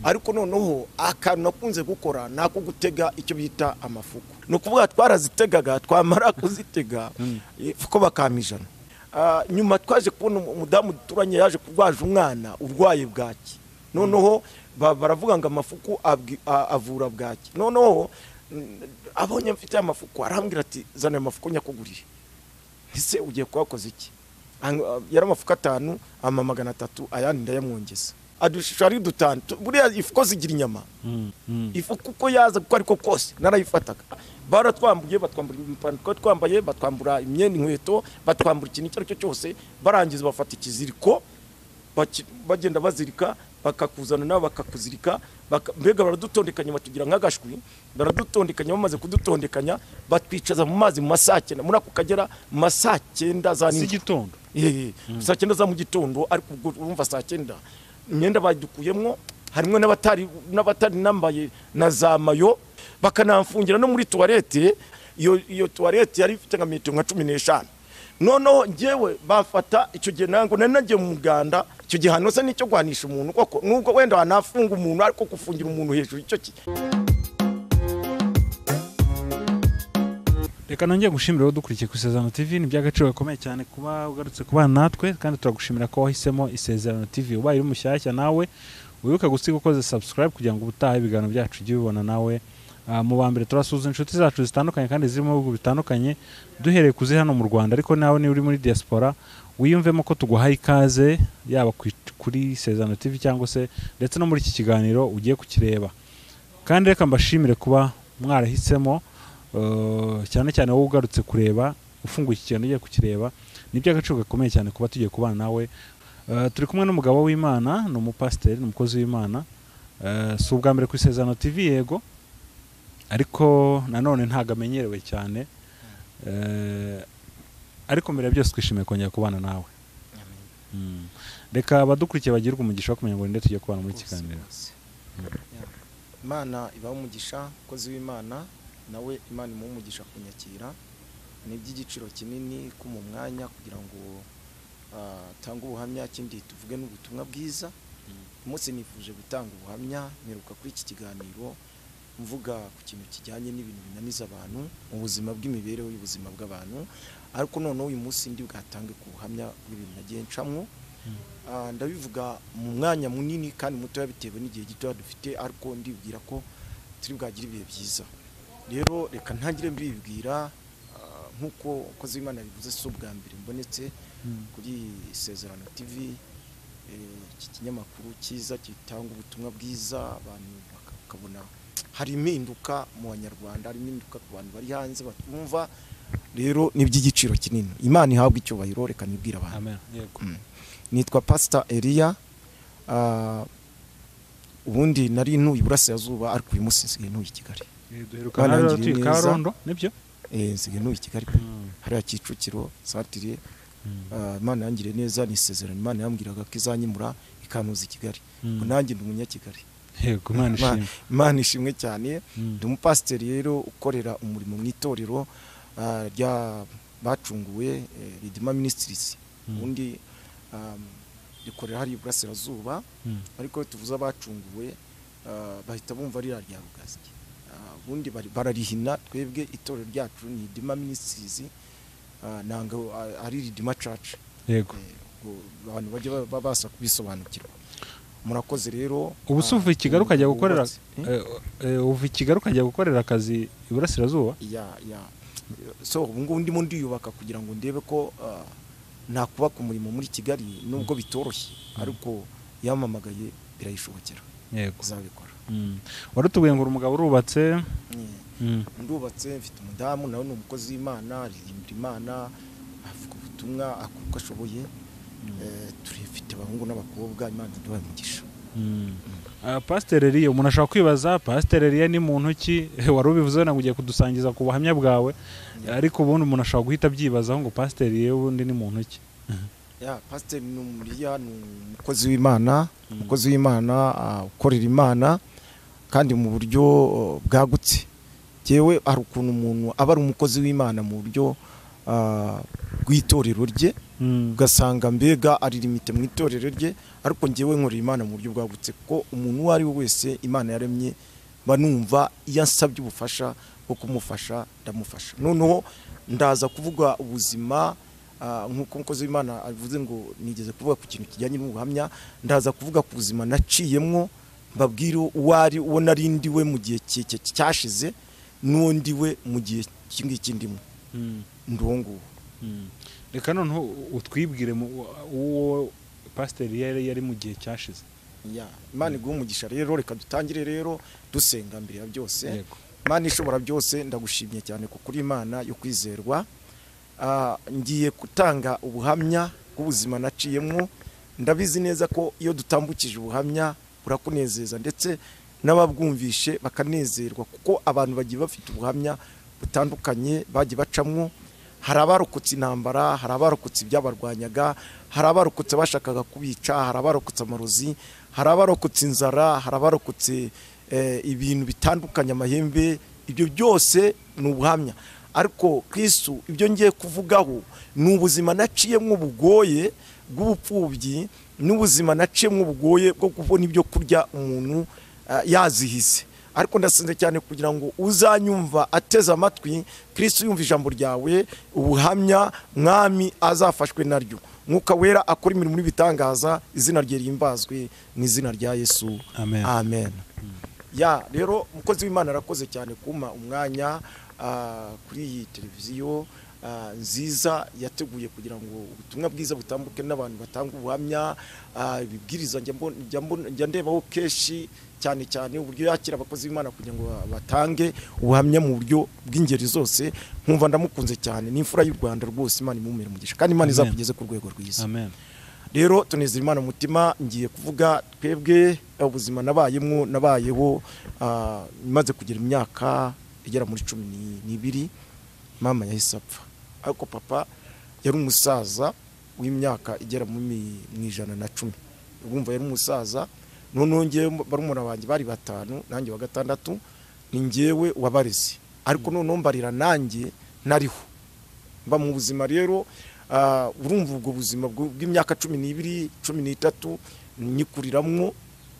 ariko noneho akantu nakunze gukora nako gutega icyo bita amafuko no kuvuga twarazitegaga twamara kuzitega fuko bakamijana nyuma twaje kubona umudamu duturanye yaje kurwaje umwana urwaye bwaki noneho baravuga ngo amafuko avura bwaki noneho abonye mfite amafuko arambwira ati zana amafuko nyakugurire ese ugiye kwakoza iki yari amafuko 5 ama 300 ayandi ndayamwongeza adushari dutanu buriya ifuko zigira inyama ifuko uko yaza kuko ariko kose narayifataga baratwambuye batwambura imipantaro twambaye batwambura imyenda inkweto batwambura ikintu cyo cyose barangiza bafata ikiziriko bagenda bazirika bakakuzana nabo bakakuzirika mbega baradutondekanya batugira nk'agashwi baradutondekanya bamaze kudutondekanya batwicaza mu mazi mu masakena muri ako kagera mu masakenda za n'igitondo sakenda za mu gitondo ariko urumva sakenda imyenda badukuyemwo harimo n'abatari nambaye na za mayo bakanamfungira no muri toilette iyo toilette yari ifite nka metero nka 15 noneho ngewe bafata icyo gihe nango nanagiye mu muganda icyo gihe hano se nicyo gwanisha umuntu koko nubwo wenda wanafunga umuntu ariko kufungira umuntu hejuru icyo ki reka nongeye gushimira wo dukurikiye ku Isezerano TV ni by'agaciro gakomeye cyane kuba ugarutse kubana natwe kandi turagushimira ko wahisemo Isezerano TV ubaye uri mushyashya nawe wibuka gusiga ukoze subscribe kugira ngo ubutaha ibiganiro byacu ujye ubibona nawe mu bambere turasuza inshuti zacu zitandukanye kandi zirimo bihugu bitandukanye duhereye kuzi hano mu Rwanda ariko nawe ni uri muri diaspora wiyumvemo ko tuguhaye ikaze yaba kuri Isezerano TV cyangwa se ndetse no muri iki kiganiro ugiye kukireba kandi reka mbashimire kuba mwarahisemo cyane cyane wowe ugarutse kureba ufunguye iki kintu ugiye kukireba ni by'agaciro gakomeye cyane kuba tugiye kubana nawe turi kumwe n'umugabo w'Imana no umupasiteri n'umukozi w'Imana si ubwa mbere ku Isezerano TV yego ariko nanone ntagamenyerewe cyane ariko mbere byose twishimiye kongera kubana nawe reka abadukurikiye bagirwa umugisha wo kumenya ngo ndetse tugiye kubana muri kiganiro Imana iba umugisha kozi w'Imana nawe Imana imumugisha kunyakira ni by'igiciro kinini ku mu mwanya kugira ngo tanga ubuhamya kindi tuvuge n'ubutumwa bwiza umunsi nifuje gutanga ubuhamya meruka kuri iki kiganiro mvuga ku kintu kijyanye n'ibintu binaniza abantu mu buzima bw'imibereho y'ubuzima bw'abantu ariko none uyu munsi ndi bwatange ku buhamya bw'ibintu nagiye ncamwo ndabivuga mu mwanya munini kandi muto yabitewe n'igihe gito dufite ariko ndibwira ko turi bwagira ibihe byiza rero reka ntangire mbibwira nkuko kozi w'Imana bivuze so bwa mbere mbonetse kuri Isezerano TV iki kinyamakuru cyiza kitanga ubutumwa bwiza abantu bakabona hari impinduka mu Banyarwanda hari impinduka ku bantu bari hanze batumva rero ni by'igiciro kinini Imana ihabwa icyubahiro reka nibwira abantu amen yego nitwa Pst Elie ubundi nari ntuye Iburasirazuba ariko uyu munsi nsigaye ntuye Kigali duheruka rero tuyi Karondo nibyo nsigaye ntuye Kigali hari Kicukiro satire Imana yangire neza ni Isezerano Imana yambwiraga ko izanyimura ikanuza Kigali ngo nanjye ndi umunyakigali yego Imana ishimwe cyane ndi umupasiteri rero ukorera umurimo mu itorero rya bacunguwe Ridima Ministries undi rikorera hari Iburasirazuba ariko tuvuza bacunguwe bahita bumva rira rya Rugazi ubundi bararihina twebwe itorero ryacu ni Ridima Ministries nanga ari Ridima Church yego abantu baje babasa kubisobanukirwa murakoze rero ubu suva Kigali ukajya gukorera uva Kigali ukajya gukorera akazi Iburasirazuba ya so ubu ndimo ndiyubaka kugira ngo ndebe ko nakuba ku murimo muri Kigali nubwo bitoroshye ariko yamamagaye birayishobokera yego zabikora warutubwiye ngo umugabo urubatse ndubatse mfite umudamu nawe ni umukozi w'Imana aririmbira Imana avuga ubutumwa akuko ashoboye turifite abahungu n'abakobwa Imana iduha umugisha Pst Elie umuntu ashaka kwibaza Pst Elie ni muntu ki wari ubivuze na ugiye kudusangiza ku buhamya bwawe ariko ubundi umuntu ashaka guhita byibazaho ngo Pst Elie ubundi ni muntu ki Pst ni umukozi w'Imana umukozi w'Imana ukorera Imana kandi mu buryo bwagutse jewe ari ukuntu umuntu aba ari umukozi w'Imana mu buryo rw'itorero rye ugasanga mbega ari limite mu itorero rye, ariko ngewe nkorera Imana mu buryo bwagutse ko umuntu uwo ari we wese Imana yaremye banumva iyo ansabye ubufasha bwo kumufasha ndamufasha. Noneho ndaza kuvuga ubuzima nk'uko umukozi w'Imana avuze ngo nigeze kuvuga ku kintu kijyanye n'ubuhamya, ndaza kuvuga ku buzima naciyemwo, mbabwira uwo narindi we mu gihe cyashize n'uwo ndi we mu gihe kingiki ndimo ndongo. Reka noneho utwibwire uwo Pst Elie yari mu gihe cyashize. Imana iguha umugisha rero, reka dutangire rero dusenga mbere ya byose. Imana ishobora byose, ndagushimye cyane kuko uri Imana yo kwizerwa. Ngiye gutanga ubuhamya bw'ubuzima naciyemwo. Ndabizi neza ko iyo dutambukije ubuhamya burakunezeza ndetse n'ababwumvishe bakanezerwa, kuko abantu bagiye bafite ubuhamya butandukanye bagiye bacamwo. Hari abarokotse intambara, hari abarokotse ibyabarwanyaga, hari abarokotse bashakaga kubica, hari abarokotse amarozi, hari abarokotse inzara, hari abarokotse ibintu bitandukanye, amahembe. Ibyo byose ni ubuhamya. Ariko Kristo ibyo ngiye kuvugaho ni ubuzima naciyemwo bugoye bw'ubupfubyi, n'ubuzima naciyemwo bugoye bwo kubona ibyo kurya umuntu yazihise. Ariko ndasenze cyane kugira ngo uzanyumva ateze amatwi, Kristo yumva ijambo ryawe, ubuhamya mwami azafashwe naryo, Mwuka Wera akora imirimo n'ibitangaza, izina rye rihimbazwe mu izina rya Yesu, amen. Rero umukozi w'Imana arakoze cyane kuma umwanya kuri iyi televiziyo nziza yateguye kugira ngo ubutumwa bwiza butambuke n'abantu batanga ubuhamya. Ibibwiriza njya ndebaho keshi cyane cyane uburyo yakira abakozi b'Imana kugira ngo batange ubuhamya mu buryo bw'ingeri zose. Nkumva ndamukunze cyane, ni imfura y'u Rwanda rwose. Imana imumere umugisha kandi Imana izakugeze ku rwego rwiza. Rero tunezera Imana mutima. Ngiye kuvuga twebwe ubuzima nabayeho maze kugira imyaka igera muri 12 mama yahise apfa, ariko papa yari umusaza w'imyaka igera mu 110. Urumva yari umusaza. Noneho ngewe barumuna banjye bari 5 nanjye wa 6, ni ngewe wabareze, ariko noneho mbarira nanjye nariho mba mu buzima. Rero urumva ubwo buzima bw'imyaka 12 13 nyikuriramwo.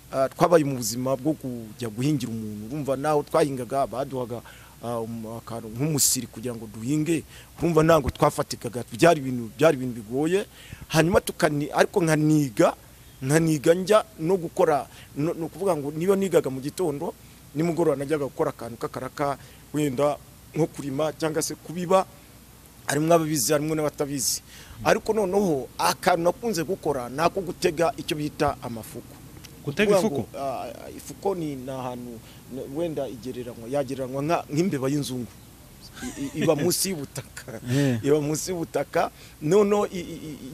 Twabaye mu buzima bwo kujya guhingira umuntu. Urumva naho twahingaga baduhaga akantu nk'umusiri kugira ngo duhinge. Urumva ntango twafatikaga, byari ibintu bigoye. Hanyuma ariko nkaniga njya no gukora, no kuvuga ngo niyo nigaga mu gitondo, nimugoroba najyaga gukora akantu k'akaraka, wenda nko kurima cyangwa se kubiba. Harimo ababizi harimo n'abatabizi. Ariko noneho akantu nakunze gukora nako gutega icyo bita amafuko. Gutega ifuko? Ifuko ni ahantu wenda yagereranywa nk'imbeba y'inzungu. Iba munsi y'ubutaka. Iba munsi y'ubutaka. Noneho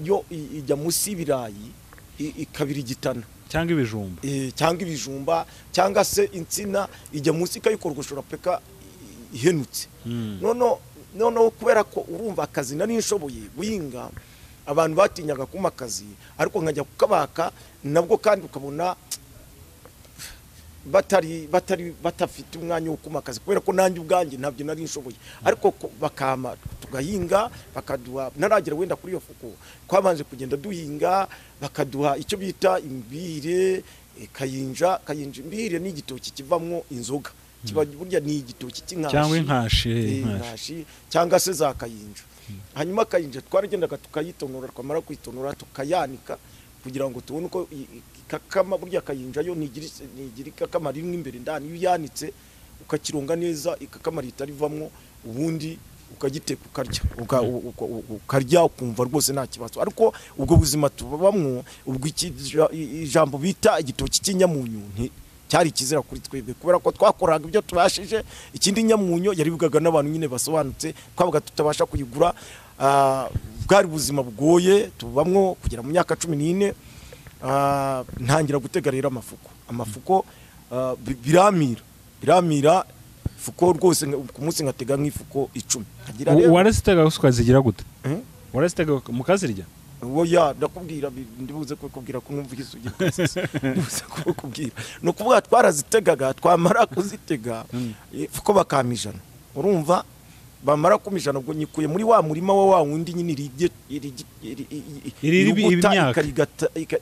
iyo ijya munsi y'ibirayi ikabira igitana cyangwa ibijumba cyangwa se insina, ijya munsi ikayikorgoshora peka ihenutse. Noneho kubera ko urumva akazi nari nshoboye guhinga, abantu batinyaga kuma akazi, ariko nkajya kukabaka nabwo kandi ukabona batafite umwanya wo kuma akazi, kubera ko nanjye ubwanjye ntabyo nari nshoboye. Ariko bakama tugahinga, bakaduha, naragera wenda kuri iyo fuko twabanje kugenda duhinga, bakaduha icyo bita imbire, kayinja. Imbire ni igitoki kivamwo inzoga, kiba burya ni igitoki cy'inkashi cyangwa inkashi cyangwa se za kayinja. Hanyuma kayinja twaragendaga tukayitonora, twamara kwitonora tukayanika kugira ngo tubone uko kakama. Burya kayinja yo ntigira kakama rimwe imbere ndani. Iyo yanitse ukakironga neza, ikakama ritarivamwo, ubundi ukagiteka ukarya ukumva rwose nta kibazo. Ariko ubwo buzima tubamwo, ubwo ijambo bita igitoki cy'inyamunyu cyari kizera kuri twebwe, kubera ko twakoraga ibyo tubashije. Ikindi nyamunyo yaribwaga n'abantu nyine basobanutse, twabaga tutabasha kuyigura. Bwari ubuzima bugoye tubamwo kugera mu myaka 14. Ntangira gutega rero amafuko biramira fuko rwose. Ku munsi ngatega nk'ifuko 10. Warasitega ukazigira gute? Warasitega mukazirya? Oya, ndakubwira ndibuze kubwira ko numva isugi. Ndibuze kubwira no kuvuga twarazitegaga, twamara kuzitega fuko bakamijana. Urumva bamara kumijana ubwo nyikuye muri wa murima wa wundi nyine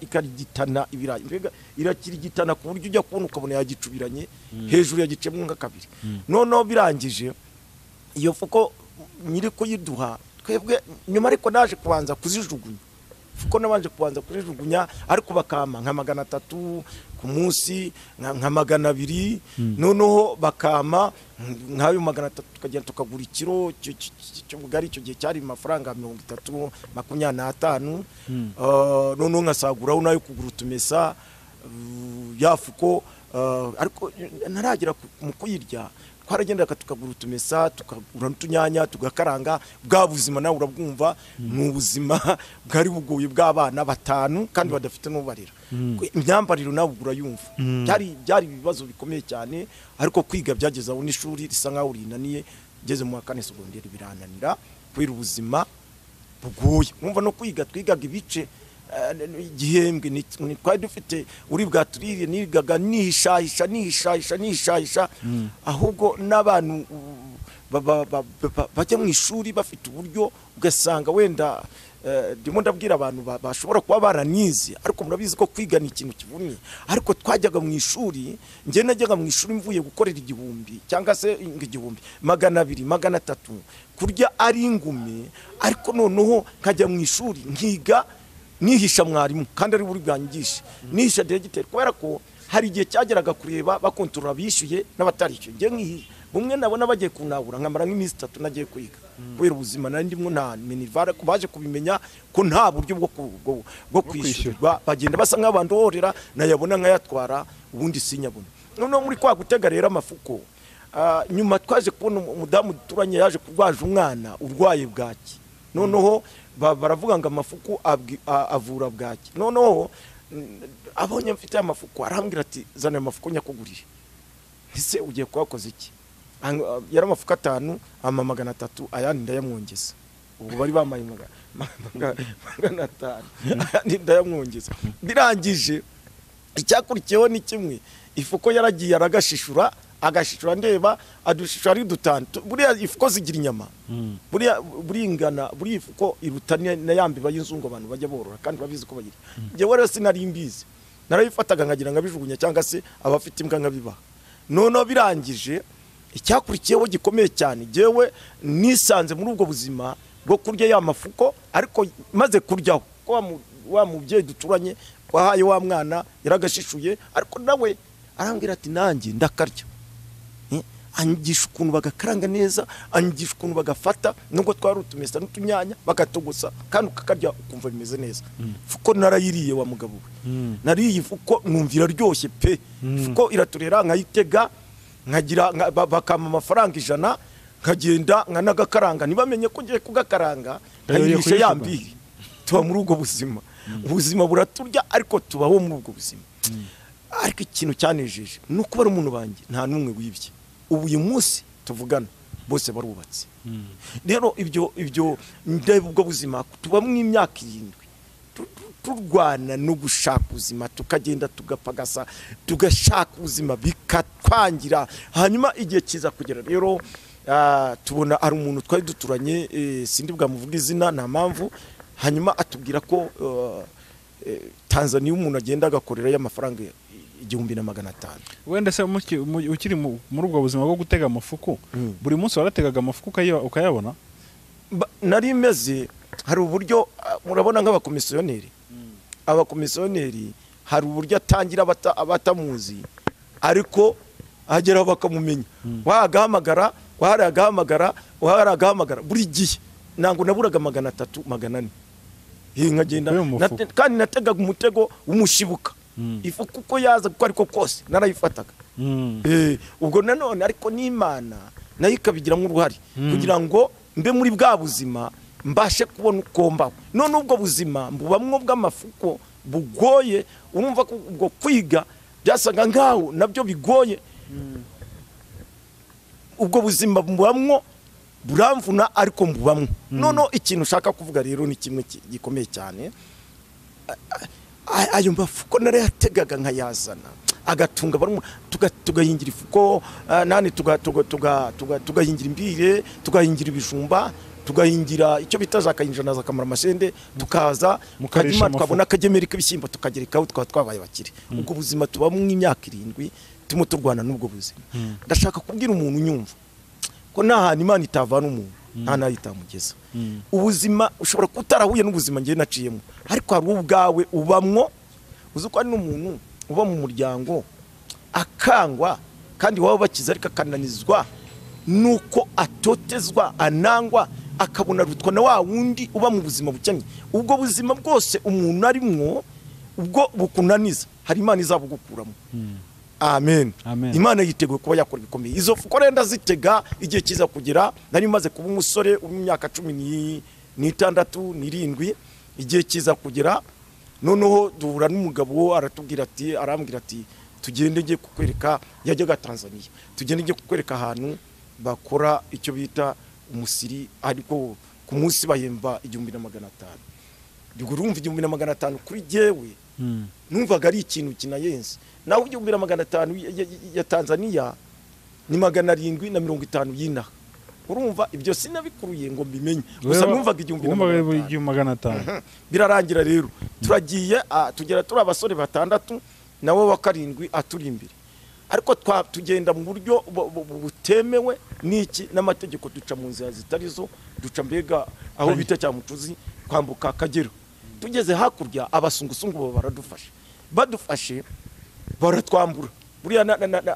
ikarigitana ibirayi mbega irakirigitana ku buryo ujya kubona ukabona yagicubiranye hejuru yagicemwe nka kabiri noneho birangije iyo fuko nyiri kuyiduha twebwe nyuma ariko naje kubanza kuzijugunya fuko nabanje kubanza kuzijugunya ariko bakama nka 300 ku munsi nka 200 noneho bakama nkayo 300 tukagenda tukagura ikiro cyo bugari cyo gihe cyari amafaranga 30 25 noneho nkasagura nayo kugura utumesa yafuko ariko naragira mu kuyirya twaragenda tukagura utumesa tukagura n'utunyanya tugakaranga bwa buzima nawe urabwumva mu buzima bwari bugoye bw'abana batanu kandi badafite n'ubarira imyambariro nawe urayumva byari ibibazo bikomeye cyane ariko kwiga byageze aho n'ishuri risa nkaho rinaniye ngeze mu kane segonderi birananira kwira ubuzima bugoye umva no kwiga twigaga ibice igihembwe ni twari dufite uri bwatuririye nigaga nihishahisha ahubwo n'abantu bajya mu ishuri bafite uburyo ugasanga wenda ndimo ndabwira abantu bashobora kuba baranize ariko murabizi ko kwiga ni ikintu kivunye ariko twajyaga mu ishuri nge najyaga mu ishuri mvuye gukorera igihumbi cyangwa se igihumbi 200 300 kurya ari ingume ariko noneho nkajya mu ishuri nkiga nihisha mwarimu kandi ari buri bwangisha nihisha diregiteri kubera ko hari igihe cyageraga kureba bakontorora bishyuye n'abatarishyuye nge nkihi bumwe nabona bagiye kunabura nkamara nk'iminsi 3 nagiye kwiga kubera ubuzima nari ndimwo nta minivare kubaje kubimenya ko nta buryo bwo kwishyurwa bagenda basa nk'abantu horera nayabona nkayatwara ubundi sinyabona noneho muri kwa gutega rero amafuko nyuma twaje kubona umudamu duturanye yaje kurwaje umwana urwaye bwaki noneho baravuga ngo amafuku avura bwaki noneho abonye mfite amafuku arambwira ati zana amafuku nyakugurire ese ugiye kwakoze iki yari amafuku 5 ama 300 ayandi ndayamwongeza ubu bari bamaye 500 ayandi ndayamwongeza birangije icyakurikiyeho ni kimwe ifuko yaragiye aragashishura ndeba adushishura ari dutanu buriya ifuko zigira inyama buriya ifuko irutanye na yambiba y'inzungu abantu bajya borora kandi babizi ko bagira jewe rero sinari mbizi narabifataga nkagira ngabijugunya cyangwa se abafite imbwa nkabiba none birangije icyakurikiyeho gikomeye cyane jewe nisanze muri ubwo buzima bwo kurya ya mafuko ariko maze kuryaho ko wa mubyeyi duturanye wahaye wa mwana yaragashishuye ariko nawe arambwira ati nanjye ndakarya anyigisha ukuntu bagakaranga neza anyigisha ukuntu bagafata nubwo twari utumesa n'utunyanya bakatogosa kandi ukakarya ukumva bimeze neza fuko narayiriye wa mugabo nariye fuko numvira ryoshye pe fuko iraturera nkayitega nkagira bakama amafaranga 100 nkagenda nkanagakaranga nibamenye ko ngiye kugakaranga nkayirisha yambiri tuba muri ubwo ubuzima buraturya ariko tubaho muri ubwo buzima ariko ikintu cyanejeje nuko bari umuntu banjye nta numwe wibye ubu uyu munsi tuvugana bose barubatse rero ibyo ndebe ubwo buzima tuba mu imyaka 7 turwana no gushaka ubuzima tukagenda tugapagasa tugashaka ubuzima bikatwangira hanyuma igihe kiza kugera rero tubona ari umuntu twari duturanye sindi bwamuvuga izina nta mpamvu hanyuma atubwira ko Tanzania umuntu agenda agakorera y'amafaranga 1500 wenda se ukiri muri ubwo buzima bwo gutega amafuku buri munsi warategaga amafuku ukayabona nari meze hari uburyo murabona nk'abakomisiyoneri hari uburyo atangira abatamuzi ariko agera bakamumenya wagahamagara buri gihe nango naburaga 300 400 nkagenda kandi nategaga umutego umushibuka ifuko uko yaza kuko ariko kose narayifataga ubwo nanone ariko n'Imana nayo ikabigiramo uruhari kugira ngo mbe muri bwa buzima mbashe kubona uko mbaho none ubwo buzima mbubamwo bw'amafuko bugoye urumva ko ubwo kwiga byasaga ngaho nabyo bigoye ubwo buzima mbubamwo buramvuna ariko mbubamwo none ikintu ushaka kuvuga rero ni kimwe gikomeye cyane ayo mafuko narayategaga nkayazana agatunga tugahingira ifuko nane tugahingira imbire tugahingira ibijumba tugahingira icyo bita za kayinjana za kamara amashende tukaza mukadima twabona akagemera k'ibishyimbo tukagerekaho twabaye bakire ubwo buzima tubamo imyaka 7 tumo turwana n'ubwo buzima ndashaka kubwira umuntu unyumva ko nta hantu Imana itavana umuntu nta nayitamugeza ubuzima ushobora kutarahuye n'ubuzima ngiye naciyemo ariko hari ubwawe ubamwo uzuko ari n'umuntu uba mu muryango akangwa kandi waba bakiza ariko akananizwa nuko atotezwa anangwa akabona rutwa na wa wundi uba mu buzima bukennye ubwo buzima bwose umuntu arimwo ubwo bukunaniza hari Imana izabugukuramo amen Imana yiteguye kuba yakora bikomeye izo fuko renda zitega igihe kiza kugira nari maze kuba umusore w'imyaka 16 7 igihe kiza kugira noneho duhura n'umugabo arambwira ati tugende ngiye kukwereka yajyaga Tanzania tugende ngiye kukwereka ahantu bakora icyo bita umusiri ariko ku munsi bahemba 1500 urumva 1500 kuri jewe numvaga ari ikintu kinayenze naho 1500 ya Tanzania ni 750 y'inaha urumva ibyo sinabikuruye ngo mbimenye gusa numvaga 1500 birarangira rero turagiye tugera turi abasore batandatu nawe wa 7 aturi imbere ariko tugenda mu buryo butemewe niki n'amategeko duca mu nzira zitarizo duca mbega aho bita cya mutuzi kwambuka Akagera tugeze hakurya abasungusungu badufashe baratwambura buriya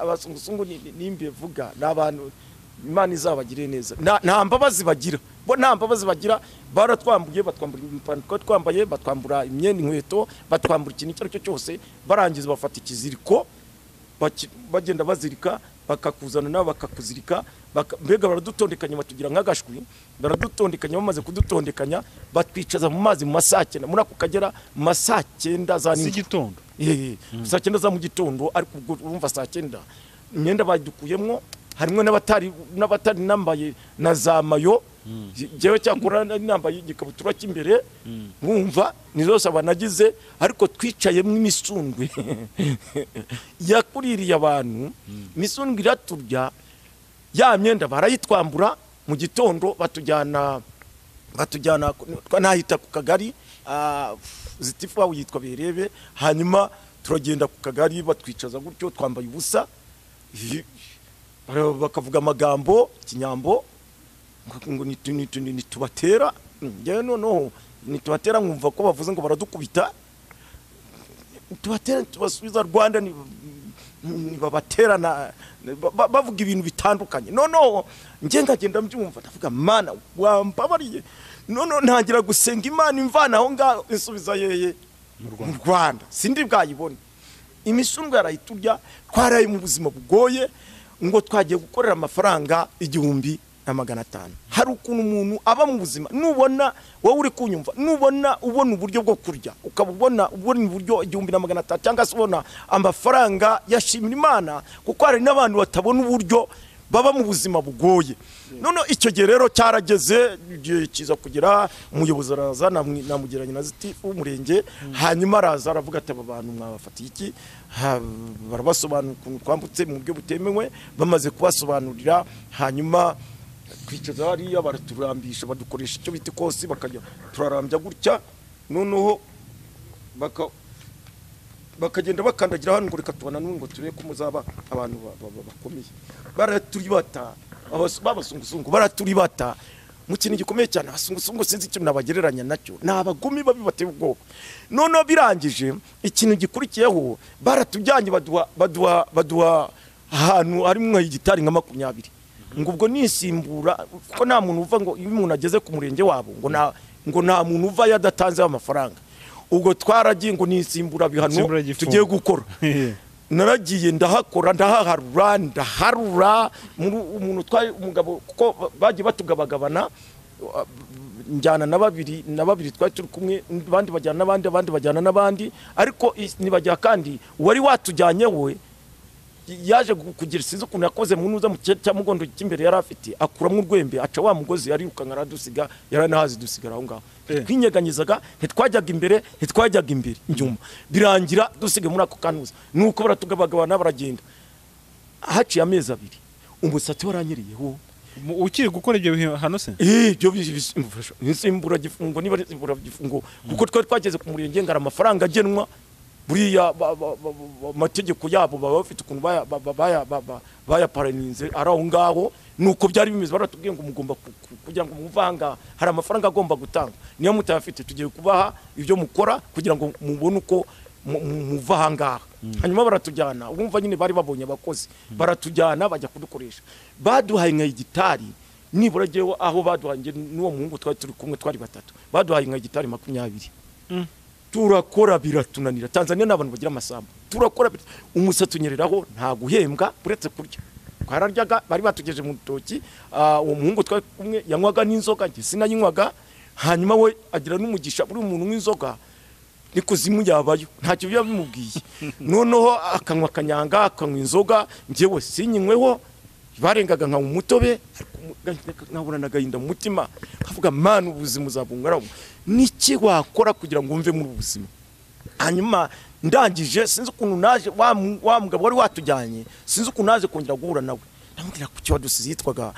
abasungusungu nimbe vuga n'abantu Imana izabagire neza nta mbabazi bagira bo nta mbabazi bagira baratwambuye batwambura impaniko twambaye batwambura imyenda inkweto batwambura ikintu icyo aricyo cyose barangiza bafata ikiziriko bagenda bazirika bakakuzana nabo bakakuzirika mbega baradutondekanya batugira nk'agashwi baradutondekanya bamaze kudutondekanya batwicaza mu mazi mu masake muri ako Kagera mu masake za n'igitondo saa 9 za mu gitondo ariko urumva saa 9 imyenda badukuyemwo harimo n'abatari nambaye na za mayo jewe cyakora nambaye igikabutura cy'imbere wumva nizose abanagize ariko twicayemo imisundwe yakuririye abantu imisundwe iraturya ya myenda barayitwambura mu gitondo batujyana nahita ku kagari Gitifu aho yitwa Berebe hanyuma turagenda ku kagari batwicaza gutyo twambaye ubusa bakavuga amagambo kinyambo ngo nitubatera ngewe noneho nitubatera nkumva ko bavuze ngo baradukubita tubatera tubasubiza Rwanda ni babaterana bavuga ibintu bitandukanye noneho nge ngagenda mbyumva ndavuga Mana wambabariye noneho ntangira gusenga Imana imvana aho ngaho isubiza yeye mu Rwanda sindi bwayibone imisundwe yarayiturya twaraye mu buzima bugoye ngo twagiye gukorera amafaranga 1500 hari ukuntu umuntu aba mu buzima nubona wowe uri kunyumva ubona uburyo bwo kurya ukabubona uburyo 1500 cyangwa se ubona amafaranga yashimira Imana kuko hari n'abantu batabona uburyo baba mu buzima bugoye none icyo gihe rero cyarageze kiza kugira umuyobozi araza namugeranye na Gitifu umurenge hanyuma araza aravuga ati aba bantu mwabafatiye iki barabasobanura ukuntu twambutse mu buryo butemewe bamaze kubasobanurira hanyuma kwicaza hariya baraturambisha badukoresha icyo bita kosi bakajya turarambya gutya noneho bakagenda bakandagira hano ngo reka tubana ngo turebe ko muzaba abantu bakomeye baraturibata babasungusungu baraturibata mu kintu gikomeye cyane abasungusungu sinzi icyo nabagereranya nacyo nabagumi babi bateye ubwoba none birangije ikintu gikurikiyeho baratujyanye baduha ahantu harimo igitari nka 20 ngo ubwo nisimbura kuko nta muntu uva ngo iyo umuntu ageze ku murenge wabo ngo nta muntu uva yadatanze amafaranga ubwo twaragiye ngo nisimbura bihano tugiye gukora naragiye ndaharura umuntu twaye umugabo kuko bagiye batugabagabana njyana na babiri twari turi kumwe abandi bajyana n'abandi ariko nibajya kandi wari watujyanye we yaje kugira sinzi ukuntu yakoze mu nuza mu cya mugondo cy'imbere yari afite akuramo urwembe aca wa mugozi yari ukanga aradusiga yaranahazi dusigara aho ngaho twinyeganyizaga ntitwajyaga imbere inyuma birangira dusige muri ako kanuza nuko baratugabagabana baragenda haciye amezi 2 umusatsi waranyiriyeho ukiri gukora ibyo hano se ibyo bisimbura gifungo niba simbura gifungo kuko twari twageze ku murenge ngara amafaranga agenwa buriya amategeko yabo baba bafite ukuntu baya paraninze araho ngaho nuko byari bimeze baratubwiye ngo mugomba kugira ngo muvanga hari amafaranga agomba gutanga niyo mutayafite tugiye kubaha ibyo mukora kugira ngo mubone uko muvanga hanyuma baratujyana ubumva nyine bari babonye abakozi baratujyana bajya kudukoresha baduhaye nka igitari nibura jewe aho baduhanje n'uwo muhungu twari turi kumwe twari 3 baduhaye nka igitari 20 turakora biratunanira Tanzania n'abantu bagira amasambu turakora umusatsi unyereraho nta guhembwa uretse kurya twararyaga bari batugeje mu toki uwo muhungu twari kumwe yanywaga n'inzoga nge sinayinywaga hanyuma we agira n'umugisha buri umuntu w'inzoga nikuzimu yabayo ntacyo byabimubwiye noneho akanywa kanyanga akanywa inzoga ngewe sinyinyweho barengaga nka umutobe nkabura nagahinda mu mutima kavuga man ubuzima uzabungara niki wakora kugira ngo umve mu buzima hanyuma ndangije sinzi ukuntu naje wa mugabo wari watujyanye sinzi ukuntu naje kongera guhura nawe ndamubwira kuki wadusize yitwaga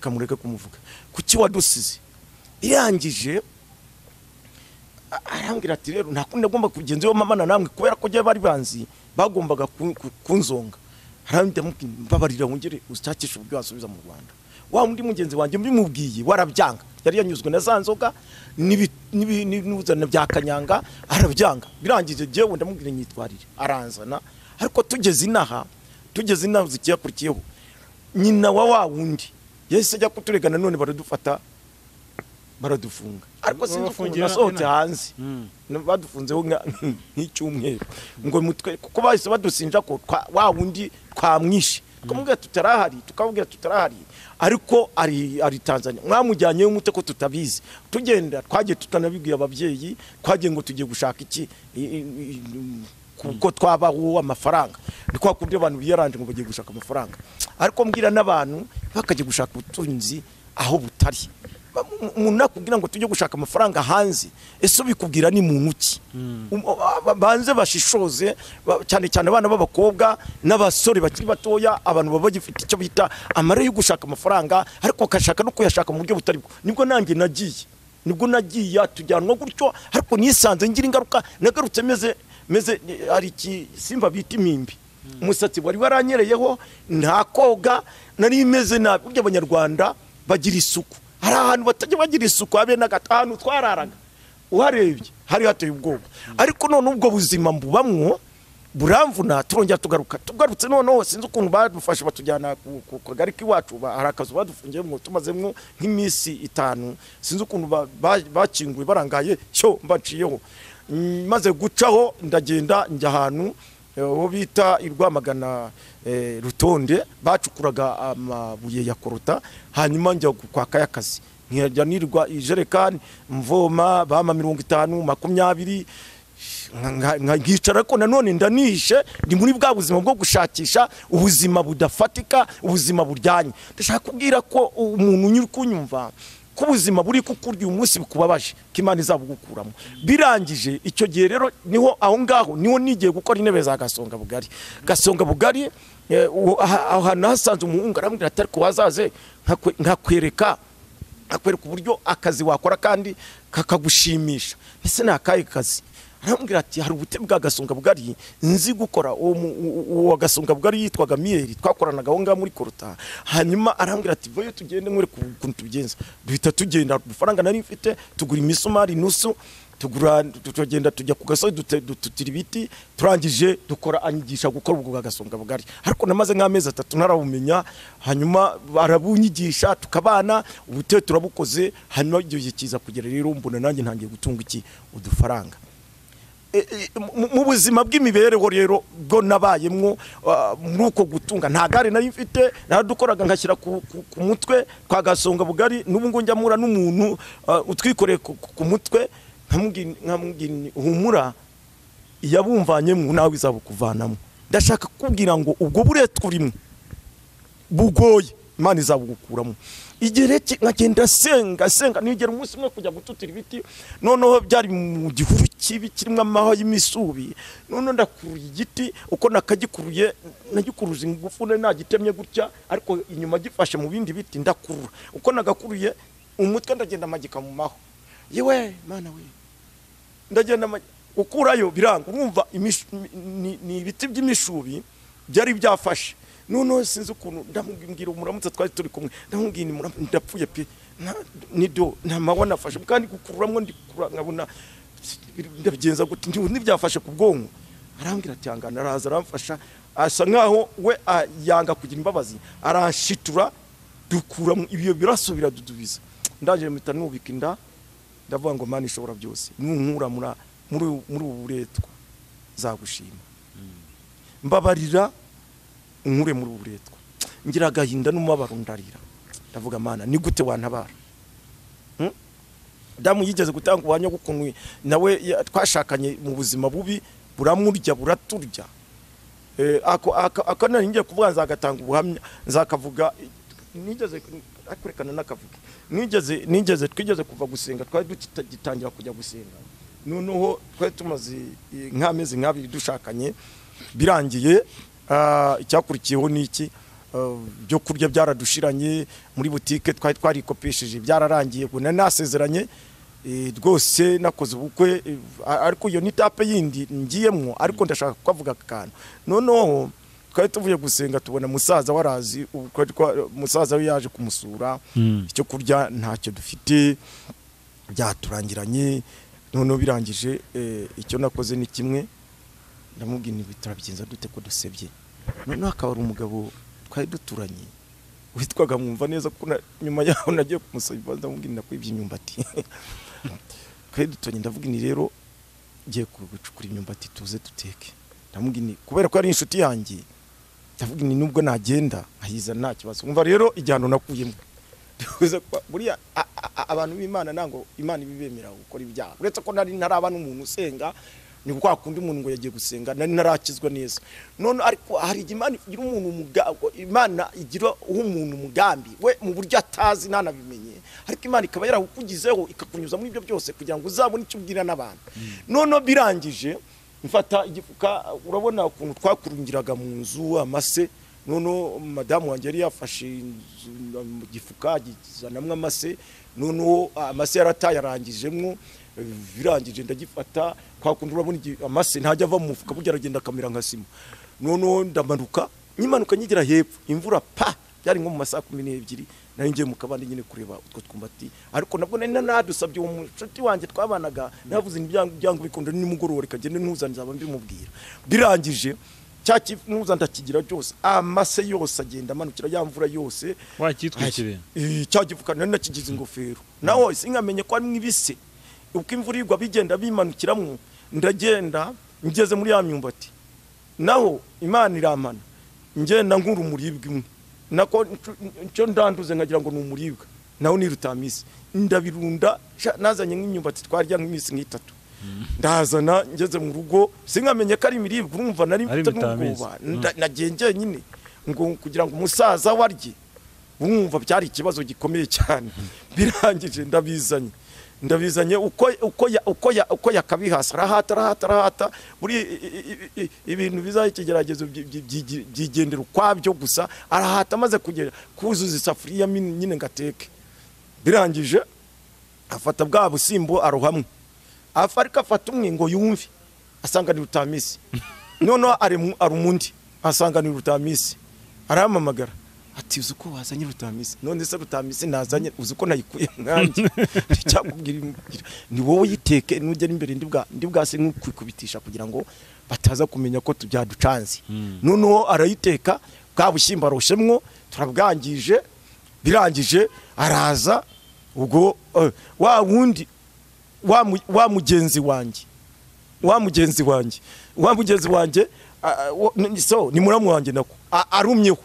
kamureka kumuvuga kuki wadusize irangije arambwira ati rero nta kundi agomba kugenza yo mama na namwe kubera ko bari banzi bagombaga kunzonga harambye mbabarira wongere ucyakisha ubwo wasubiza mu Rwanda wa undi mugenzi wanjye mbimubwiye warabyanga yari yanyuzwe na zanzoga n'ibuzana bya kanyanga arabyanga birangije jewe ndamubwira nyitwarire aranzana ariko tugeze inaha zikiyakurikiyeho nyina wa wundi yese ajya kuturegana none baradufata baradufunga ariko sinzi ukuntu nasohotse hanze badufunzeho nk'icyumweru ngo mutwe kuko bahise badusinja ko wa wundi twamwishe tukamubwira tutarahari tukavuga tutarahari ariko ari Tanzania mwamujyanye umute ko tutabizi tugenda twagiye tutanabibwiye ababyeyi twagiye ngo tugiye gushaka iki kuko twabaho amafaranga niko kubyo abantu biyaranje ngo bagiye gushaka amafaranga ariko mbwira n'abantu bakaje gushaka ubutunzi aho butari umuntu nakubwira ngo tujye gushaka amafaranga hanze ese ubikubwira ni muntu ki banze bashishoze cyane cyane abana b'abakobwa n'abasore bakiri batoya abantu baba bagifite icyo bita amare yo gushaka amafaranga ariko kashaka no kuyashaka mu buryo butari bwo nibwo nanjye nagiye tujyanwa gutyo ariko nisanze ngira ingaruka nagarutse meze ari iki simba bita imimbi umusatsi wari waranyereyeho nta koga nari meze nabi burya abanyarwanda bagira isuku hari ahantu batajya bagira isuku habe na gatanu twararaga uharebye hari hateye ubwoba ariko none ubwo buzima mbubamwo buramvuna turongera tugarutse noneho sinzi ukuntu badufashe batujyana ku kagari k'iwacu hari akazu badufungiyemo tumazemo nk'iminsi 5 sinzi ukuntu bakinguye barangaye cyo mbaciyeho maze gucaho ndagenda njya ahantu wo bita irwamagana rutonde bacukuraga amabuye ya korota hanyuma njya kwaka y'akazi nkijya nirwa ijerekani mvoma bama 50 20 nkicara ko nanone ndanishe ndi muri bwa buzima bwo gushakisha ubuzima budafatika ubuzima buryanye ndashaka kubwira ko umuntu nyiri kunyumva ko ubuzima buri kukurya umunsi bikubabaje kimana izabugukuramo birangije icyo gihe rero niho aho ngaho niho nigiye gukora intebe za gasonga bugari aho nasanze umuhungu arambwira atari ko wazaze nkakwereka uburyo akazi wakora kandi kakagushimisha ese nakaye kazi arambwira ati hari ubute bwa gasonga bugari nzi gukora uwo gasonga bugari yitwaga Mieri twakoranaga aho ngaho muri korota hanyuma arambwira ati voye tugende nkore kuntu tubigenza duhita tugenda amafaranga nari mfite tugura imisumari nusu tugenda tujya ku gasozi dutira ibiti turangije dukora anyigisha gukora ubwo gasonga bugari ariko namaze nk'amezi 3 narabumenya hanyuma barabunyigisha tukabana ubute turabukoze hanyuma igihe kiza kugera rero mbona nanjye ntangiye gutunga iki udufaranga mu buzima bw'imibereho rero bwo nabayemwo muri uko gutunga nta gare nari mfite naradukoraga nkashyira ku mutwe kwa gasonga bugari n'ubu ngo njya mura n'umuntu utwikoreye ku mutwe nkamubwira humura yabumvanyemo nawe izabukuvanamo ndashaka kubwira ngo ubwo buretwa urimo bugoye Imana izabugukuramo igereke nkagenda senga nigera umunsi umwe kujya gututira ibiti noneho byari mu gihuru kibi kirimo amaho y'imisubi none ndakuruye igiti uko nakagikuruye nagikuruje ingufu nagitemye gutya ariko inyuma gifashe mu bindi biti ndakurura uko nagakuruye umutwe ndagenda magika mu maho yewe Mana we ndagenda ukurayo biranga urumva ni ibiti by'imishubi byari byafashe none sinzi ukuntu ndamubwira umuramutse twari turi kumwe ndamubwira ni muramutse ndapfuye pe nido ntamabona afashe kandi gukururamwe ndikura nkabona ndabigenza gute ntibyafashe ku bwonko arambwira ati hangana araza aramfasha asa nkaho we yanga kugira imbabazi arashitura dukuramo ibyo birasubira dudubiza ndaje mpita nubika inda ndavuga ngo Mana ishobora byose nunkura muri uburetwa zagushima mbabarira unkure muri uburetwa ngira agahinda n'umubabaro ndarira ndavuga Mana ni gute wantabara damu yigeze gutanga ubuhamya gukunwe nawe twashakanye mu buzima bubi buramurya buraturya akana ngiye kuvuga nzagatanga ubuhamya nzakavuga nigeze akurekana nakavuga nigeze twigeze kuva gusenga twari dutangira kujya gusenga noneho twari tumaze nk'amezi nk'abiri dushakanye birangiye icyakurikiyeho niki byo kurya byaradushiranye muri butike twari twarikopesheje byararangiye ngo nasezeranye rwose nakoze ubukwe ariko iyo ni tape yindi ngiyemwo ariko ndashaka kuvuga akantu noneho twari tuvuye gusenga tubona musaza warazi musaza we yaje kumusura icyo kurya ntacyo dufite byaturangiranye noneho birangije icyo nakoze ni kimwe ndamubwira ni bitarabigenza dute ko dusebye noneho akaba ari umugabo twari duturanye witwaga mwumva neza ko nyuma yaho nagiye kumusaba ndamubwira nakwibye imyumbati twari duturanye ndavuga ni rero ngiye gucukura imyumbati tuze duteke ndamubwira ni kubera ko ari inshuti yanjye ndavuga ni nubwo nagenda ahiza nta kibazo umva rero igihano nakuyemo buriya abantu b'Imana nango Imana ibibemera gukora ibyaha uretse ko nari ntaraba n'umuntu usenga ni kwa kundi umuntu ngo yagiye gusenga nari narakizwa neza none ariko hari Imana igira umuntu Imana igira umuntu umugambi we mu buryo atazi nanabimenye ariko Imana ikaba yarakugizeho ikakunyuza muri ibyo byose kugira ngo uzabone icyo ubwira n'abantu none birangije mfata igifuka urabona ukuntu twakurungiraga mu nzu amase nono madamu wanjye yari yafashe igifuka gizanamwe amase nono amase yarataye arangijemwo birangije ndagifata kwa kundi urabona amase ntajya ava mu mufuka burya aragenda akamera nka sima nono ndamanuka nyimanuka nyigira hepfo imvura pa byari nko mu masaha 12 nari ngiye mu kabande nyine kureba utwo twumbati ariko nabwo nari nadusabye uwo mushuti wanjye twabanaga navuze ibyango bikondo nimugororo reka gende ntuzanzaba mbimubwira birangije cyakifuza ndakigira cyose amase yose agenda amanukira yamvura yose wakitwikire cyagifuka nari nakigize ingofero naho sinkamenye ko ari mwibise uko imvura igwa bigenda bimanukiramo ndagenda ngeze muri ya myumbati naho Imana iramana ngenda nkuru umuribwe imwe nako cyo ndanduze nkagira ngo numuribwa naho ni rutamise ndabirunda nazanye nk'imyumbati twarya nk'imisi nk'itatu ndazana ngeze mu rugo sinkamenye ko ari imiribwa urumva nari mfite n'ubwoba nagenge nyine ngo kugira ngo umusaza warye urumva byari ikibazo gikomeye cyane birangije ndabizanye uko yakabihasa rahata buri ibintu bizayikigeragezo byigendera ukwabyo gusa arahata maze kugera kuzuza isafuriya nyine ngateke birangije afata bwa busimbo arohamwe afarika afata umwe ngo yumve asanga ni rutamisi noneho arumundi asanga ni rutamisi aramamagara ati uzuko wazanye rutamisi none se rutamisi nazanye uzuko nayikuye nkanjye cyakubwira ni wowe yiteke nugera imbere ndibwase nk'ukwikubitisha kugira ngo bataza kumenya ko tubyaducanze noneho arayiteka bwa bushyimba roshemwo turabwangije birangije araza ubwo wa wundi wa mugenzi wanjye so ni muramu wanjye nako arumyeho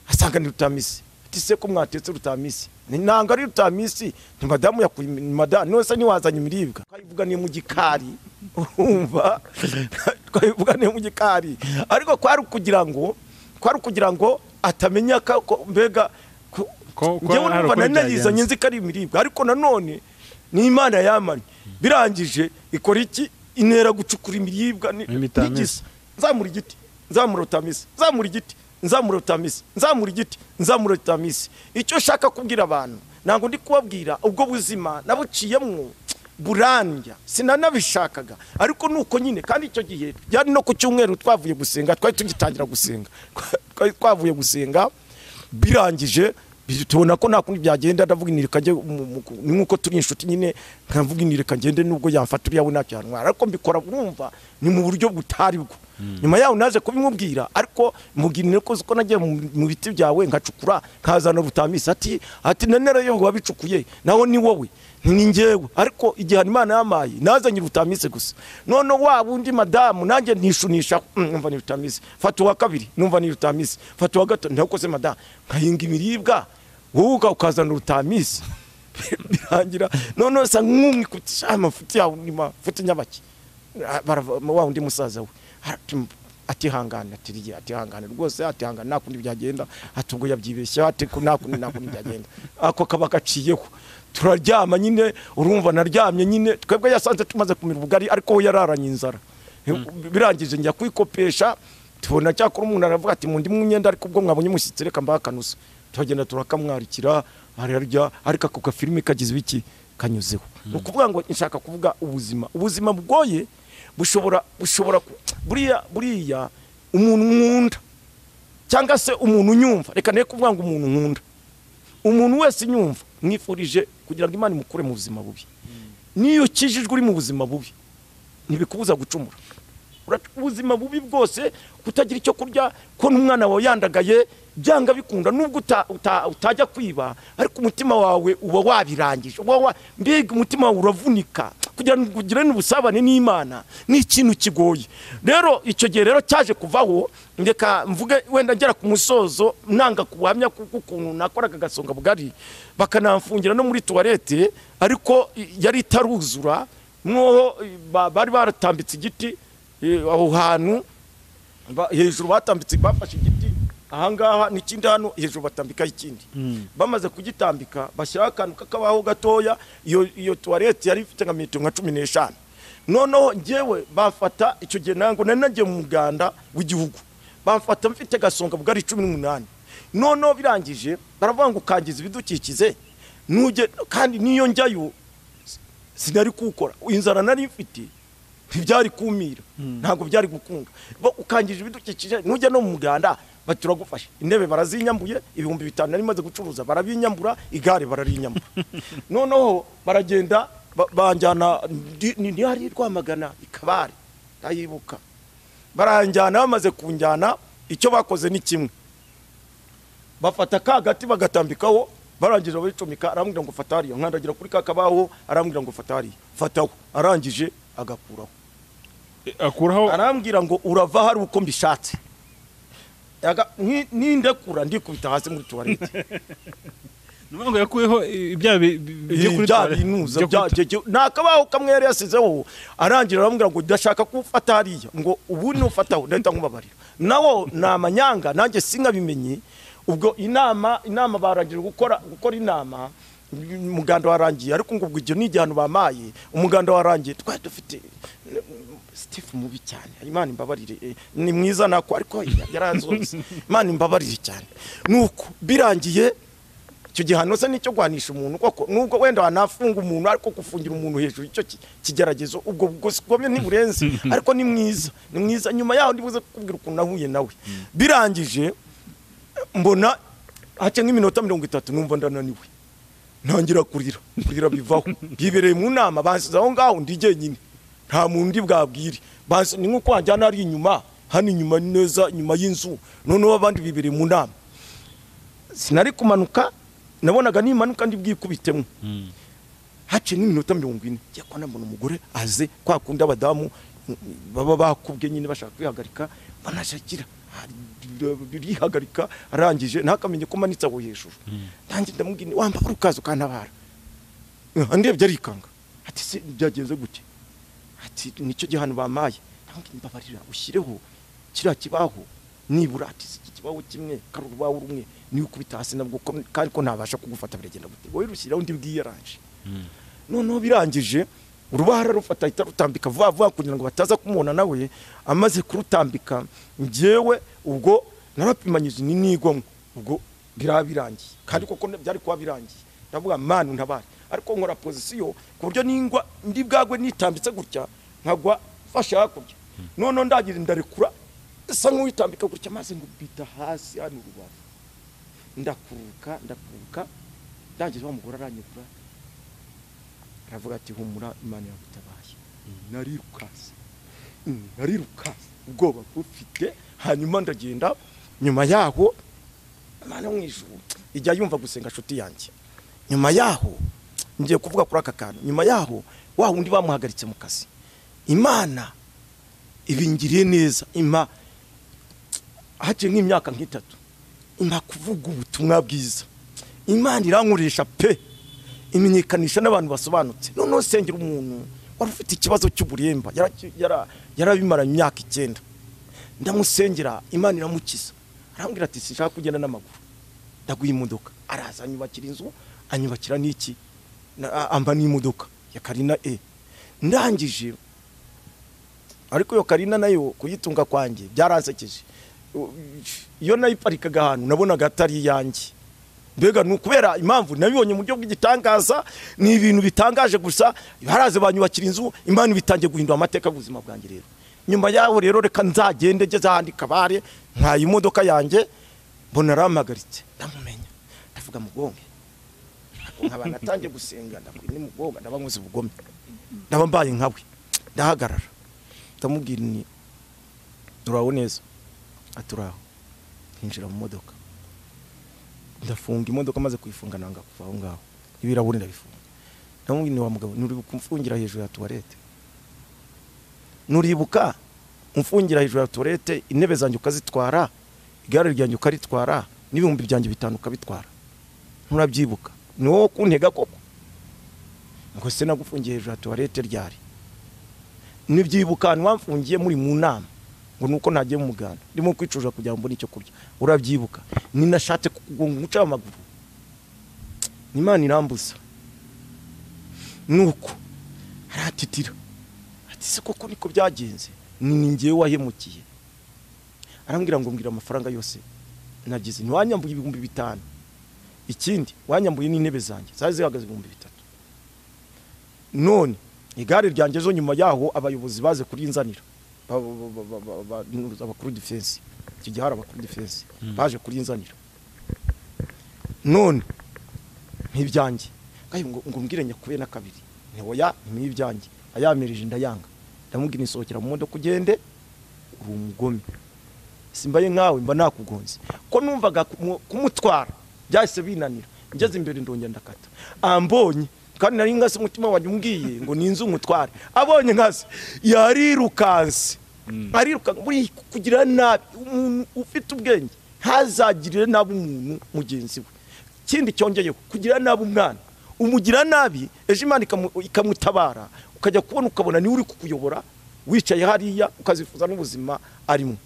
asanga ni rutamisi ati se ko mwatetse rutamisi nanga ari rutamisi ni madamu yakuye madamu nose ni wazanye imiribwa twayivuga ni mu gikari urumva twayivuga ni mu gikari ariko kwari kugira ngo atamenya ko mbega ngewe numva nanayizanye nzi ko ari imiribwa ariko nanone ni Imana yamanye birangije ikora iki intera gucukura imiribwa n'igisa nzamura igiti nzamura rutamisi nzamura igiti nzamura rutamisi nzamura igiti nzamura rutamisi icyo shaka kubwira abantu nango ndi kubabwira ubwo buzima nabuciyemwo burandya sinanabishakaga ariko nuko nyine kandi icyo gihe byari no ku cyumweru twavuye gusenga twari tugitangira gusenga twavuye gusenga birangije tubona ko nakundi byagenda ndavuga inirika nje ni nkuko turi inshuti nyine nkavuga inirika ngende nubwo yamfaturiye yawe nacyantwara ariko mbikora bumva ni mu buryo butari bwo nyuma yaho naje kubimubwira ariko mugirine ko uko nagiye mu biti byawe nkacukura nkazana rutamisi ati nanere yo wabicukuye naho ni wowe ni ngewe ariko igihe Imana yamaye nazanye rutamisi gusa none wabundi madamu nanjye nishunisha numva ni rutamisi fatu wa kabiri numva ni rutamisi fatu wa gatatu ntako se madamu nkahinga imiribwa wowe ukazana rutamisi birangira none sa nk'umwe kutisha amafuti yawe ni mafuti nyabaki wa undi musaza we atihangana atihangana rwose atihangana nakundi byagenda atubwo yabyibeshya atiko nakundi byagenda ako kaba gaciyeho turaryama nyine urumva naryamye nyine twebwe yasanze tumaze kumira ubugari ariko yararanye inzara birangije njya kwikopesha tubona cyakora umuntu aravuga ati mundi mw'imyenda ariko ubwo mwabonye mushyitsi reka mbakanusa tugenda turakamwarikira ararya ariko ako filime kagize biki kanyuzeho ukuvuga ngo nshaka kuvuga ubuzima bugoye bushobora buriya umuntu nkunda cyangwa se umuntu nyumva reka ne kuvuga ngo umuntu nkunda umuntu wese nyumva mwifurije kugira ngo Imana imukure mu buzima bubi niyo kijijwe uri mu buzima bubi ntibikubuza gucumura ubuzima bubi bwose kutagira icyo kurya ko n'umwana wawe yandagaye byanga bikunda nubwo utajya kwiba ariko umutima wawe uba wabirangije mbega umutima wawe uravunika kugira ngo ugire n'ubusabane n'Imana ni ikintu kigoye rero icyo gihe rero cyaje kuvaho ndeka mvuge wenda ngera ku musozo nanga kubuhamya kukuntu nakoraga gasonga bugari bakanamfungira no muri toilette ariko yari itaruzura mwo bari baratambitse igiti aho hantu hejuru batambitse bafashe igiti ahangaha n'ikindi hano hejuru batambika ikindi bamaze kugitambika bashyira akantu kakabaho gatoya iyo toilette yari ifite nka metero nka 15 noneho ngewe bafata icyo gihe nango nanagiye mu muganda w'igihugu bafata mfite gasonga bugari 18 noneho birangije baravuga ngo kangiza ibidukikize nuje kandi niyo njyayo sinari kukora inzara nari mfite ntibyari kumira ntago byari gukunda ukangije ibidukikije nujya no mu muganda baturagufasha intebe barazinyambuye 5,000 nari maze gucuruza barabinyambura igare bararinyambura noneho baragenda banjyana ni hari Rwamagana ikabare ndayibuka baranjyana bamaze kunjyana icyo bakoze ni kimwe bafata kagati bagatambikaho barangije babicomika arambwira ngo fatariya nkandagira kuri kakabaho arambwira ngo fatariya fataho arangije akuraho arambwira ngo urava hari uko mbishatse nindekura ndikubita hasi muri toilette nubango yakuyeho ibya kuri toilette nakabaho kamwe yari yasizeho arangira arambwira ngo ndashaka kufata hariya ngo ubu ni ufataho ndenda nkubabarira nawo namanyanga nanjye sinkabimenye ubwo inama barangije gukora inama umuganda warangiye ariko ngo ubwo ibyo ni igihano bamaye umuganda warangiye twari dufite Steve mubi cyane Imana imbabarire ni mwiza nako ariko yaranzose Imana imbabarire cyane nuko birangiye icyo gihano se nicyo gwanisha umuntu koko nubwo wenda wanafunga umuntu ariko kufungira umuntu hejuru icyo kigeragezo ubwo gomye ntiburenze ariko ni mwiza nyuma yaho ndibuze kubwira ukuntu nahuye nawe birangije mbona hace nk'iminota 30 numva ndananiwe ntangira kurira bivaho bibereye mu nama bansize aho ngaho ndije nyine nta mundi bwabwire basi ni nkuko wanjyana ari inyuma hano inyuma neza inyuma y'inzu noneho abandi bibereye mu nama sinari kumanuka nabonaga nimanuka ndi bwikubitemo hace n'iminota 40 cyo kona mbona umugore aze kwa kunda abadamu baba bakubye nyine bashaka kwihagarika banashakira birihagarika arangije ntakamenye ko manitse aho hejuru ntangiye ndamubwira wamba urukazo kantabara andebye arikanga ati se byagenze gute ati nicyo gihano bamaye ntamubwira mbabarira ushyireho kiriya kibaho nibura ati iki kibaho kimwe karubaho rumwe niyo kubita hasi nabwo kandi ko ntabasha kugufata biragenda gute wowe rushyiraho ndi bwiyaranje noneho birangije urubahara rufata ahita rutambika vuba kugira ngo bataza kumubona nawe amaze kurutambika njyewe ubwo narapimanyije n'inigomwe ubwo birabirangiye kandi koko byari kuba birangiye ndavuga manu ntabari ariko nkora position ku buryo ningwa ndi bwagwe nitambitse gutya nkagwa fasha hakurya noneho ndagira ndarekura isa nk'uwitambika gutya maze ngubita hasi hano urubavu ndakuruka ndangije bamugora aranyegura aravuga ati humura Imana yagutabaye narirukaze ubwoba bufite hanyuma ndagenda nyuma yaho Imana mwijuru ijya yumva gusenga nshuti yanjye nyuma yaho ngiye kuvuga kuri aka kantu nyuma yaho wa wundi bamuhagaritse mu kazi Imana ibingiriye neza haje nk'imyaka nk'itatu kuvuga ubutumwa bwiza Imana irankoresha pe imenyekanisha n'abantu basobanutse noneho sengera umuntu wari ufite ikibazo cy'uburemba yarabimara imyaka 9 ndamusengera Imana iramukiza arambwira ati sinshaka kugenda n'amaguru ndaguye imodoka araza anyubakira inzu anyubakira n'iki amba n'imodoka ya Karina ndangije ariko yo Karina nayo kuyitunga kwanjye byaransekeje iyo nayiparikaga ahantu nabonaga atari yanjye mbega nukubera impamvu nabibonye mu buryo bw'igitangaza ni ibintu bitangaje gusa baraze banyubakira inzu Imana bitangiye guhindura amateka y'ubuzima bwanjye rero nyuma yaho rero reka nzagende ngeze ahandi kabare nkaye imodoka yanjye mbona ramagaritse ndamumenya ndavuga mugonge nkaba natangiye gusenga ndakwini mugonga ndabanguze ubugome ndabambaye nkawe ndahagarara ndamubwira ni turaho neza aturaho hinjira mu modoka ndafunga imodoka maze kuyifunga nanga kuva aho ngaho ibiraburi ndabifunga ndamubwira ni wa mugabo nuribuka umfungira hejuru ya toilette nuribuka umfungira hejuru ya toilette intebe zanjye ukazitwara igare ryanjye ukaritwara n'ibihumbi byanjye 5 ukabitwara nturabyibuka ni wowe kuntega koko ngo se nagufungiye hejuru ya toilette ryari nibyibuka nwamfungiye muri mu nama ngo nuko nagiye mu muganda ndimo kwicuza kugira ngo mbone icyo kurya urabyibuka ninashatse kugonga umuca w'amaguru Imana irambuza nuko aratitira ati se koko niko byagenze ni ngiye wahemukiye arambwira ngo mbwira amafaranga yose nagize ntiwanyambuye 5,000 ikindi wanyambuye n'intebe zanjye zaje zihagaze 3,000 none igare ryanjye zo nyuma yaho abayobozi baze kurinzanira abakuru defense kigihara abakuru defense baje kurinzanira none ntibyanjye ngo mbwire nyakube na kabiri ntiwoya ntibyanjye ayamirije ndayanga ndamubwira insohokera mu modoka kugende uri umugome simbaye nkawe mba nakugonze ko numvaga kumutwara byahise binanira ngeze imbere ndongera ndakata ambonye kandi nari ngase umutima wanjye umbwiye ngo ninzu umutware abonye nkase yarirukanse ariruka buri kugira nabi umuntu ufite ubwenge ntazagirire nabi umuntu mugenzi we kindi cyongeyeho kugira nabi umwana umugira nabi ejo Imana ikamutabara ukajya kubona ukabona ni uri kukuyobora wicaye hariya ukazifuza n'ubuzima arimo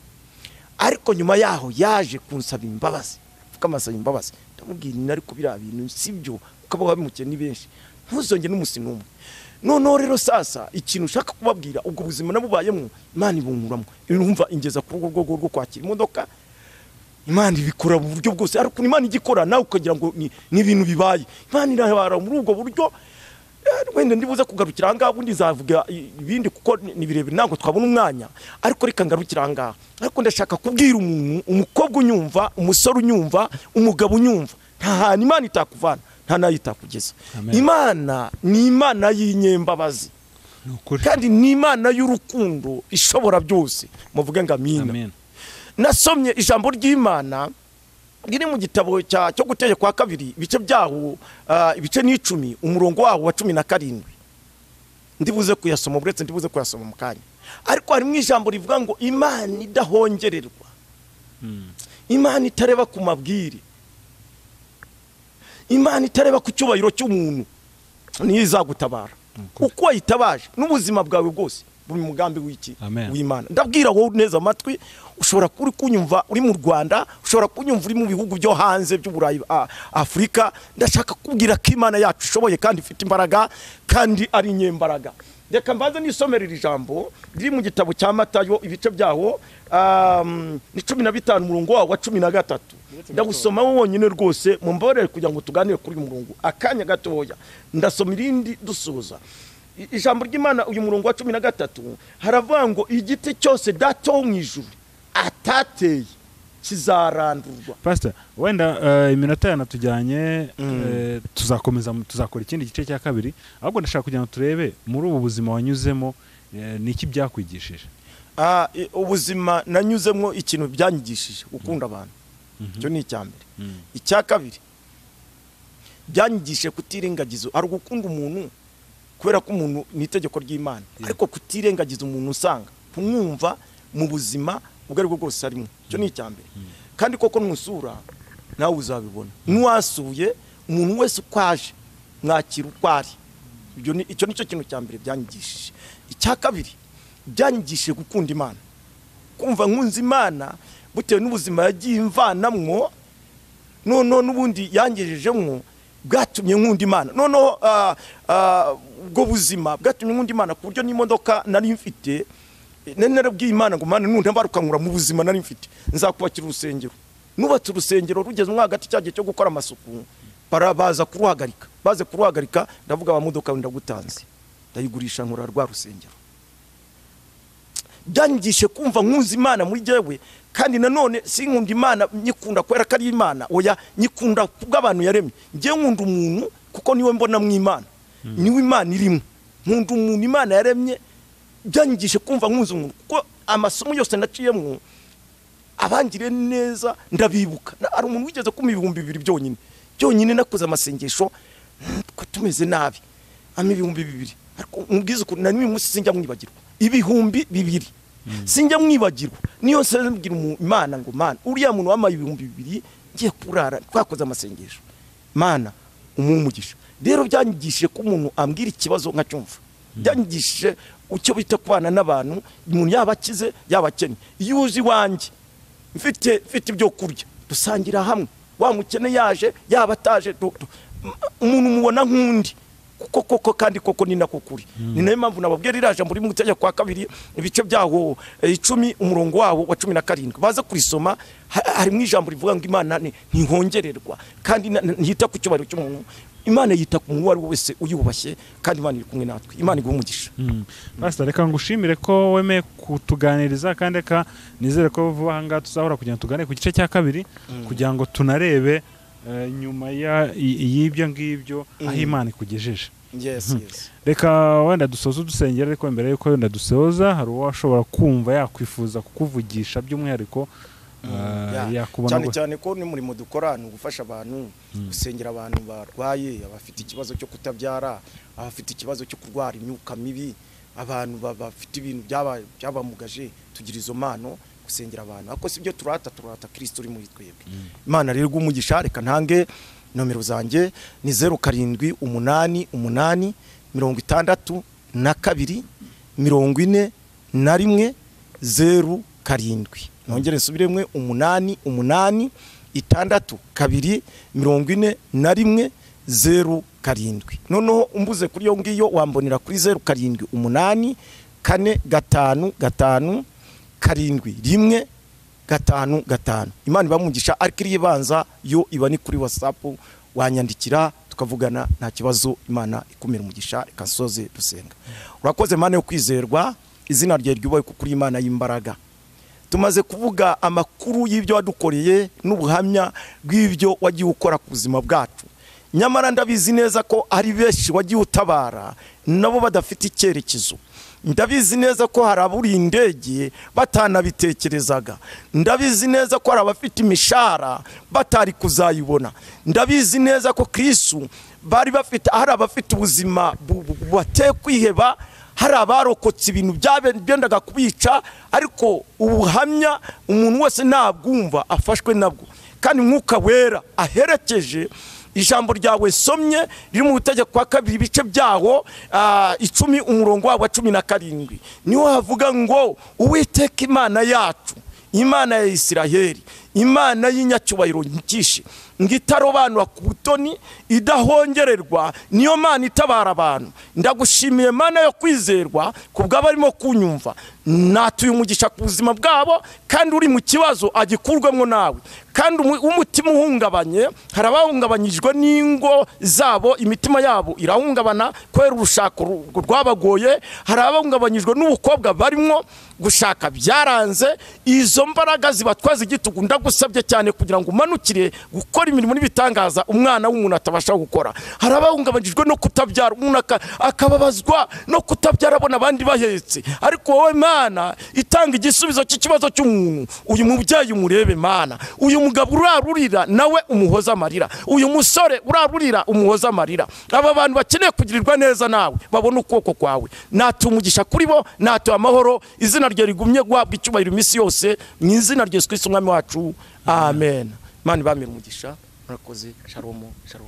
ariko nyuma yaho yaje kunsaba imbabazi fukamasaba imbabazi ndamubwira ni ariko bira bintu sibyo ukaba wabimukiye ni benshi ntuzonge n'umusi numwe none rero sasa ikintu ushaka kubabwira ubwo buzima nabubayemo Imana ibunkuramo irumva ingeza ku rwego rwo kwakira imodoka Imana ibikora mu buryo bwose ariko Imana igikora nawe ukagira ngo ni ibintu bibaye Imana irabara muri ubwo buryo wenda ndibuze kugarukira ngaho ubundi zavuga ibindi kuko ni birebire ntabwo twabona umwanya ariko reka ngarukira ngaho ariko ndashaka kubwira umuntu umukobwa unyumva umusore unyumva umugabo unyumva nta hantu Imana itakuvana nta nayita kugeza Imana ni Imana y'inyembabazi kandi ni Imana y'urukundo ishobora byose muvuge ngo amina nasomye ijambo ry'Imana ngiri mu gitabo cyo gutegeka 2 ibice byaho ibice 10 umurongo waho wa 17 ndibuze kuyasoma buretse ndibuze kuyasoma mu kanya ariko hari mu ijambo rivuga ngo Imana idahongererwa Imana itareba ku mabwire, Imana itareba ku cyubahiro cy'umuntu, niyo izagutabara. Uko wayitabaje n'ubuzima bwawe bwose buri mugambi w'iki w'Imana. Ndabwira wowe neza amatwi, ushobora kuri kunyumva uri mu Rwanda, ushobora kunyumva uri mu bihugu byo hanze by'Uburayi, Afrika. Ndashaka kubwira ko Imana yacu ishoboye kandi ifite imbaraga kandi ari inyembaraga. Reka mbanze nisomera iri jambo riri mu gitabo cya Matayo, ibice byaho ni 15 umurongo wa 13. Ndagusoma wonyine rwose mumborere kugira ngo tuganire kuri umurongo akanya gatoya. Ndasoma irindi dusoza. Ijambo ry'Imana uyu murongo wa 13 haravuga ngo igiti cyose data wo mu ijuru atateye kizarandurwa. Pastor, wenda iminota yanatujyanye, tuzakora ikindi gice cya kabiri, ahubwo ndashaka kugira ngo turebe muri ubu buzima wanyuzemo niki byakwigishije. Ubuzima nanyuzemo ikintu byanyigishije gukunda abantu, cyo ni icyambere. Icya kabiri byanyigishije kutirengagiza, ari gukunda umuntu kubera ko umuntu ni itegeko ry'Imana, ariko kutirengagiza umuntu usanga kumwumva mu buzima ubwo ari bwo bwose arimo, cyo ni icyambere. Kandi koko nusura nawe uzabibona, nuwasuye umuntu wese kwaje mwakira ukwari. Icyo nicyo kintu cyambere byanyigishije. Icya kabiri byanyigishije gukunda Imana, kumva nkunze Imana butewe n'ubuzima yagiye imvanamwo, none n'ubundi yangejejemwo bwatumye nkunda Imana. None ubwo buzima bwatumye nkunda Imana ku buryo n'imodoka nari mfite nenere bw'Imana ngo Mana nunde mbarukankura mu buzima nari mfite, nzakubakira urusengero. Nubatse urusengero rugeze mu hagati cyagiye cyo gukora amasuku, barabaza kuruhagarika. Baze kuruhagarika, ndavuga ba modoka ndagutanze, ndayigurisha nkora rwa rusengero. Byanyigishe kumva nkunze Imana muri jewe, kandi nanone sinkunda Imana nyikunda kwera kari Imana, oya nyikunda kubw'abantu yaremye. Ngiye nkunda umuntu kuko niwe mbona mu Imana, niwe Imana irimo. Nkunda umuntu Imana yaremye. Byanyigishe kumva nkunze umuntu kuko amasomo yose naciyemo abangire neza ndabibuka. Ari umuntu wigeze kuma 2,000 byonyine nakoze amasengesho ko tumeze nabi, 2,000. Ariko mubwiza ko nani umunsi sinjya mwibagirwa 2,000 sinjya mwibagirwa. Niyo nsabwira Imana ngo Mana uriya muntu wamaye 2,000 ngiye kurara twakoze amasengesho, Mana umumugisha. Rero byanyigishije ko umuntu ambwira ikibazo nkacyumva. Byanyigishije ucyo bita kubana n'abantu, umuntu yabakize yabakene. Iyo uzi wanjye mfite ibyo kurya dusangira hamwe, wa mukene yaje yabataje, umuntu mubona nkundi koko kandi koko ni nako kuri. Ni nayo mpamvu nababwira iraje muri mu Itegeko kwa 2 ibice byaho 10 umurongo waho wa 17 baza kurisoma. Hari mu ijambo rivuga ngo Imana ntihongererwa kandi ntiyita ku cyubahiro cy'umuntu. Imana yita ku muntu wari wese uyubashye, kandi Imana iri kumwe natwe. Imana iguhe umugisha. Pastor, reka ngushimire ko wemeye kutuganiriza, kandi reka nizere ko vuba hanga tuzahora kugira tugane ku gice cya kabiri kugira ngo tunarebe nyuma y'ibyo ngibyo aho Imana ikugejeje. Yes. Reka wenda dusoza dusengera, ariko mbere yuko wenda dusoza hari uwo ashobora kumva yakwifuza kukuvugisha by'umwihariko cyane ko ni muri dukora ni ugufasha abantu, gusengera abantu barwaye, abafite ikibazo cyo kutabyara, abafite ikibazo cyo kurwara imyuka mibi, abantu bafite ibintu byabamugaje. Tugira izo mpano gusengera abantu, ariko sibyo turata Kristo uri muri twebwe. Imana rero umugisha. Reka ntange nomero zanjye ni 0788 62 41 07. Nongere nsubiremwe 88 62 41 07. Noneho umbuze kuri yo ngiyo wambonera kuri 07 8 4 5 5 7 5. Imana ibamugisha. Ariko iribanza yo iba ni kuri WhatsApp, wanyandikira tukavugana nta kibazo. Imana ikumira umugisha. Reka nsoze dusenga. Urakoze Mana yo kwizerwa, izina rye ryubaye kuri Imana y'imbaraga. Tumaze kuvuga amakuru y'ibyo wadukoreye n'ubuhamya bw'ibyo wagiye ukora ku buzima bwacu. Nyamara ndabizi neza ko ari benshi wagiye utabara nabo badafite icyerekezo. Ndabizi neza ko hari aburi indege batanabitekerezaga. Ndabizi neza ko hari abafite imishara batari kuzayibona. Ndabizi neza ko Kristo bari bafite hari abafite ubuzima bateye kwiheba, hari abarokotse ibintu byendaga kubica ariko ubuhamya umuntu wese nabwumva afashwe nabwo kandi mwuka wera aherekeje ijambo ryawe somye riri mu Gutegeka kwa 2 ibice byaho 10 umurongo wa 17 niho havuga ngo Uwiteka Imana yacu, Imana ya Isiraheli, Imana y'inyacyubahiro nyinshi, ngitarobanura ku butoni idahongererwa, niyo Mana itabara abantu. Ndagushimiye Mana yo kwizerwa kubw'abarimo kunyumva, natuye umugisha ku buzima bwabo kandi uri mu kibazo agikurwemo nawe. Kandi umutima uhungabanye, harabahungabanyijwe n'ingo zabo, imitima yabo irahungabana kwera urushako rwabagoye, harabahungabanyijwe n'ubukobwa barimo gushaka byaranze. Izo mbaraga zibatwaza igitugu ndagusabye cyane kugira ngo umanukire gukora imirimo n'ibitangaza umwana w'umuntu atabasha gukora. Harabahungabanyijwe no kutabyara, umuntu akababazwa no kutabyara abona abandi bahetse, ariko wowe Mana itanga igisubizo cy'ikibazo cy'umuntu. Uyu mubyeyi umurebe Mana, uyu mugabo urarurira nawe umuhoza amarira, uyu musore urarurira umuhoza amarira. Aba bantu bakeneye kugirirwa neza nawe babona ukuboko kwawe. Natumugisha kuri bo, natuye amahoro, izina rye rigumye guhabwa icyubahiro iminsi yose, mu izina rya Yesu Kristo umwami wacu, amen. Mana bamira umugisha, murakoze. Shalom, shalom.